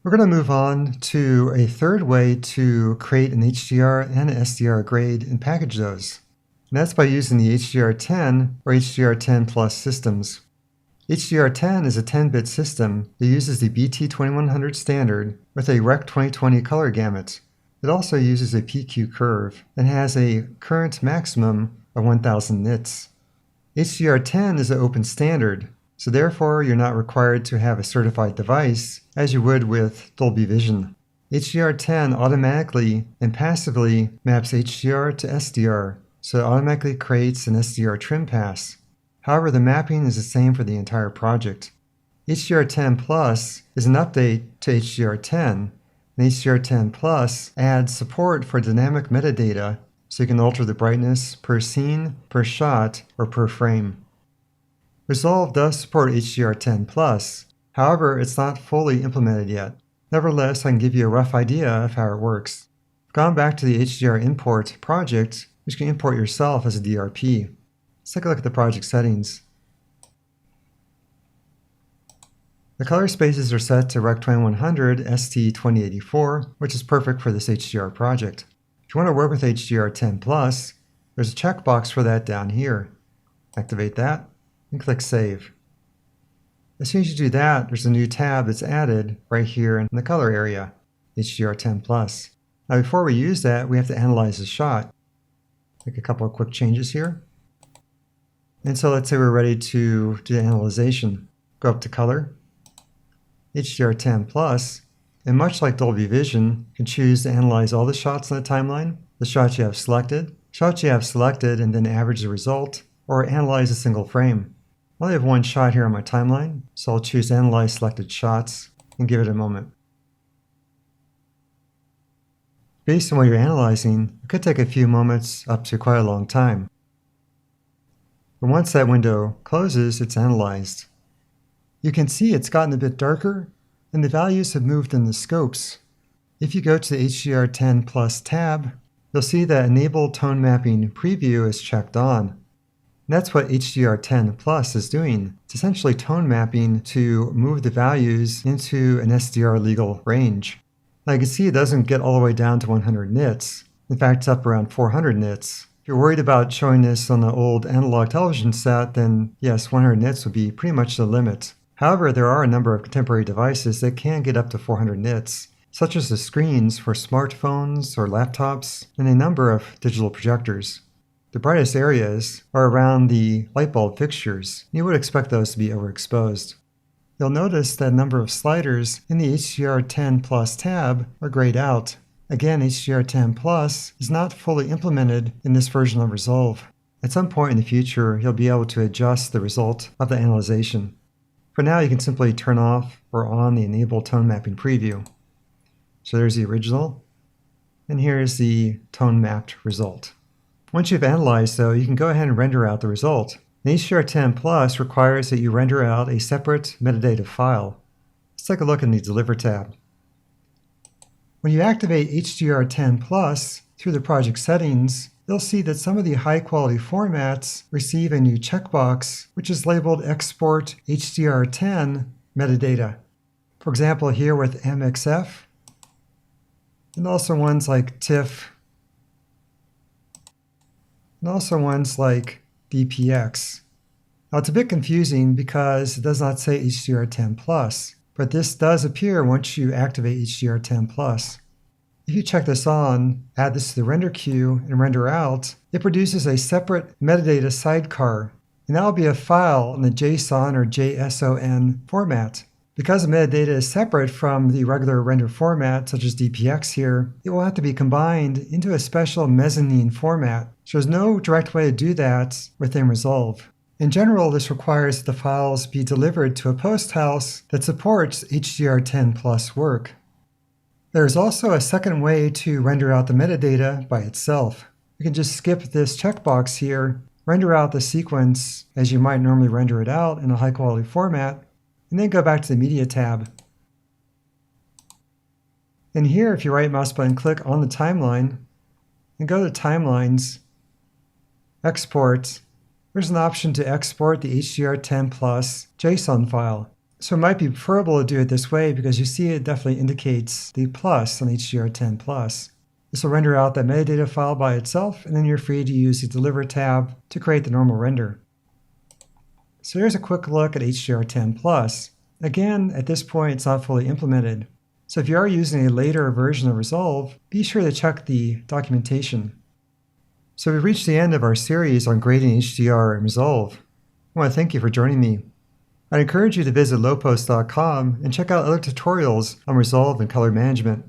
We're going to move on to a third way to create an HDR and an SDR grade and package those. And that's by using the HDR10 or HDR10 Plus systems. HDR10 is a 10-bit system that uses the BT2100 standard with a Rec 2020 color gamut. It also uses a PQ curve and has a current maximum of 1000 nits. HDR10 is an open standard, so therefore you're not required to have a certified device as you would with Dolby Vision. HDR10 automatically and passively maps HDR to SDR, so it automatically creates an SDR trim pass. However, the mapping is the same for the entire project. HDR10 Plus is an update to HDR10, and HDR10 Plus adds support for dynamic metadata, so you can alter the brightness per scene, per shot, or per frame. Resolve does support HDR10 Plus, however, it's not fully implemented yet. Nevertheless, I can give you a rough idea of how it works. I've gone back to the HDR import project, which you can import yourself as a DRP. Let's take a look at the project settings. The color spaces are set to Rec 2100 ST2084, which is perfect for this HDR project. If you want to work with HDR10 Plus, there's a checkbox for that down here. Activate that and click Save. As soon as you do that, there's a new tab that's added right here in the color area, HDR10 Plus. Now before we use that, we have to analyze the shot. Make a couple of quick changes here. And so let's say we're ready to do the analyzation. Go up to Color, HDR10 Plus, and much like Dolby Vision, you can choose to analyze all the shots in the timeline, the shots you have selected, and then average the result, or analyze a single frame. I only have one shot here on my timeline, so I'll choose Analyze Selected Shots and give it a moment. Based on what you're analyzing, it could take a few moments up to quite a long time. But once that window closes, it's analyzed. You can see it's gotten a bit darker, and the values have moved in the scopes. If you go to the HDR10 Plus tab, you'll see that Enable Tone Mapping Preview is checked on. And that's what HDR10 Plus is doing. It's essentially tone mapping to move the values into an SDR legal range. Now you can see it doesn't get all the way down to 100 nits. In fact, it's up around 400 nits. If you're worried about showing this on the old analog television set, then yes, 100 nits would be pretty much the limit. However, there are a number of contemporary devices that can get up to 400 nits, such as the screens for smartphones or laptops, and a number of digital projectors. The brightest areas are around the light bulb fixtures. You would expect those to be overexposed. You'll notice that a number of sliders in the HDR10 Plus tab are grayed out. Again, HDR10 Plus is not fully implemented in this version of Resolve. At some point in the future, you'll be able to adjust the result of the analyzation. For now, you can simply turn off or on the Enable Tone Mapping Preview. So there's the original, and here's the tone mapped result. Once you've analyzed, though, you can go ahead and render out the result. The HDR10 Plus requires that you render out a separate metadata file. Let's take a look in the Deliver tab. When you activate HDR10 Plus through the project settings, you'll see that some of the high-quality formats receive a new checkbox, which is labeled Export HDR10 Metadata. For example, here with MXF, and also ones like TIFF, and also ones like DPX. Now it's a bit confusing because it does not say HDR10 Plus, but this does appear once you activate HDR10 Plus. If you check this on, add this to the render queue, and render out, it produces a separate metadata sidecar, and that will be a file in the JSON or JSON format. Because the metadata is separate from the regular render format, such as DPX here, it will have to be combined into a special mezzanine format. So there's no direct way to do that within Resolve. In general, this requires that the files be delivered to a post house that supports HDR10 Plus work. There is also a second way to render out the metadata by itself. You can just skip this checkbox here, render out the sequence as you might normally render it out in a high-quality format, and then go back to the Media tab. And here, if you right mouse button click on the timeline, and go to Timelines, Export, there's an option to export the HDR10 Plus JSON file. So it might be preferable to do it this way because you see it definitely indicates the plus on HDR10 plus. This will render out that metadata file by itself, and then you're free to use the Deliver tab to create the normal render. So here's a quick look at HDR10 plus. Again, at this point, it's not fully implemented. So if you are using a later version of Resolve, be sure to check the documentation. So we've reached the end of our series on grading HDR in Resolve. I want to thank you for joining me. I'd encourage you to visit lowpost.com and check out other tutorials on Resolve and color management.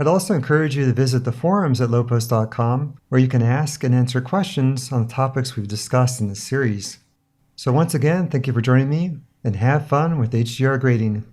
I'd also encourage you to visit the forums at lowpost.com, where you can ask and answer questions on the topics we've discussed in this series. So once again, thank you for joining me, and have fun with HDR grading.